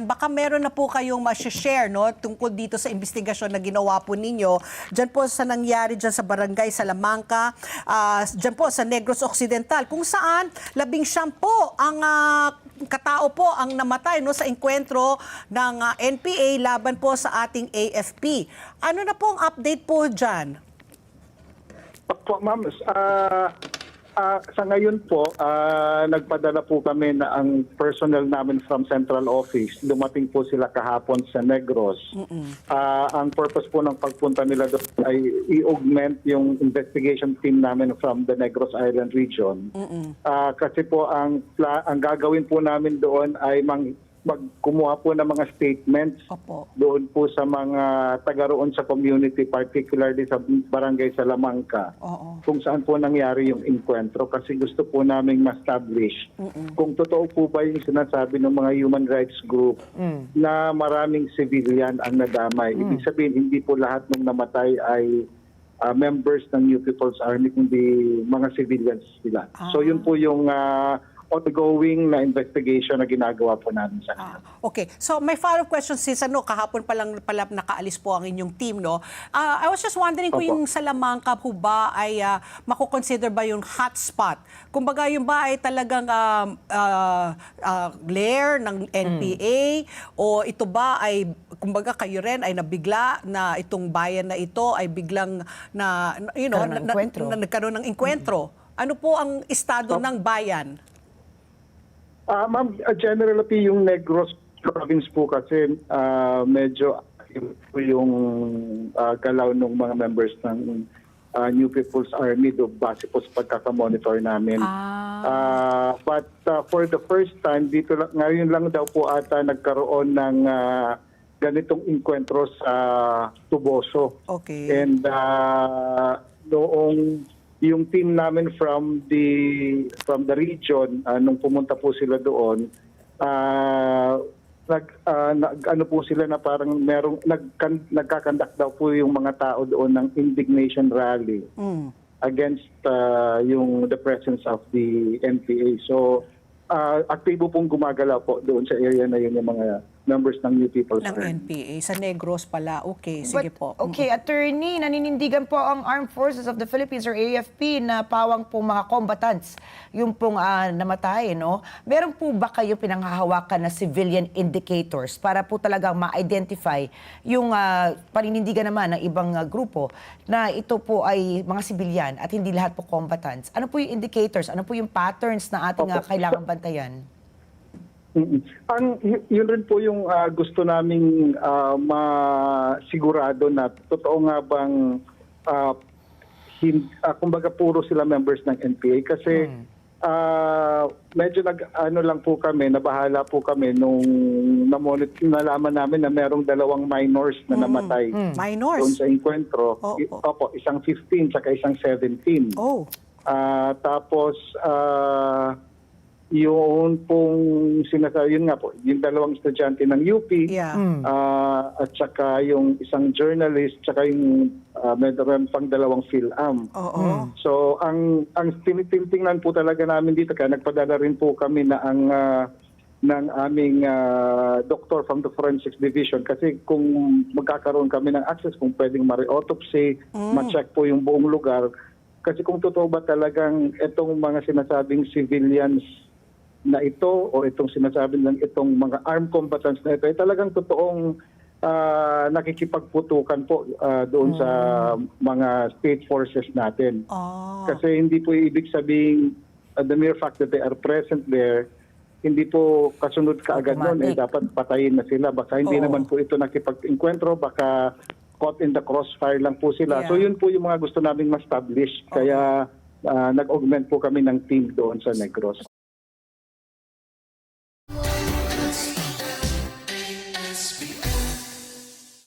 Baka meron na po kayong ma-share, no, tungkol dito sa investigasyon na ginawa po ninyo dyan po sa nangyari dyan sa Barangay Salamanca, dyan po sa Negros Occidental, kung saan 19 po ang katao po ang namatay, no, sa engkwentro ng NPA laban po sa ating AFP. Ano na po ang update po dyan? Po, ma'am, sa ngayon po, nagpadala po kami na ang personnel namin from Central Office. Dumating po sila kahapon sa Negros. Ang purpose po ng pagpunta nila doon ay i-augment yung investigation team namin from the Negros Island region. Kasi po ang gagawin po namin doon ay magkumuha po ng mga statements. Opo. Doon po sa mga taga roon sa community, particularly sa Barangay Salamanca, kung saan po nangyari yung encuentro. Kasi gusto po naming ma-establish kung totoo po ba yung sinasabi ng mga human rights group na maraming civilian ang nadamay. Ibig sabihin, hindi po lahat ng namatay ay members ng New People's Army, kundi mga civilians sila. So yun po yung ongoing na investigation na ginagawa po namin sa kanila. Okay. So my follow-up question, since kahapon pa lang pala nakaalis po ang inyong team, no? I was just wondering kung yung Salamanca po ba ay makukonsider ba yung hotspot? Kumbaga yung ba ay talagang lair ng NPA o ito ba ay kumbaga kayo rin ay nabigla na itong bayan na ito ay biglang nagkaroon ng enkwentro? Ano po ang estado ng bayan? Ma'am, generally yung Negros province po kasi medyo po yung galaw ng mga members ng New People's Army do base po sa pagkakamonitor namin. But for the first time, dito ngayon lang daw po ata nagkaroon ng ganitong encuentro sa Tuboso. Okay. And noong yung team namin from the region, nung pumunta po sila doon, ano po sila na parang nagkakandak daw po yung mga tao doon ng indignation rally against the presence of the NPA. So aktibo pong gumagalaw po doon sa area na yun yung mga members ng New People's Army. Ng NPA. Sa Negros pala. Okay, sige po. Okay, attorney, naninindigan po ang Armed Forces of the Philippines or AFP na pawang po mga combatants yung pong namatay, no? Meron po ba kayo pinanghahawakan na civilian indicators para po talagang ma-identify yung paninindigan naman ng ibang grupo na ito po ay mga civilian at hindi lahat po combatants? Ano po yung indicators? Ano po yung patterns na ating kailangan bantayan? Yun rin po yung gusto naming masigurado na totoo nga bang kumbaga puro sila members ng NPA kasi medyo lang po kami, nabahala po kami nung nalaman namin na merong 2 minors na namatay. Minors? Doon sa encuentro. Opo, isang 15 saka isang 17. Tapos yung pong sinasabi, yun nga po, yung 2 estudyante ng UP, at saka yung isang journalist, saka yung meron pang 2 PhilAm. So ang tinitingnan po talaga namin dito, kaya nagpadala rin po kami na ng aming doctor from the Forensics Division kasi kung magkakaroon kami ng access, kung pwedeng ma-autopsy, ma-check po yung buong lugar. Kasi kung totoo ba talagang itong mga sinasabing civilians na ito o itong sinasabi ng itong mga armed combatants na ito ay talagang totoong nakikipagputukan po doon sa mga state forces natin. Kasi hindi po ibig sabihin the mere fact that they are present there, hindi po kasunod kaagad nun, dapat patayin na sila. Baka hindi naman po ito nakipag-enkwentro, baka caught in the crossfire lang po sila. So yun po yung mga gusto naming ma-establish. Kaya nag-augment po kami ng team doon sa Negros.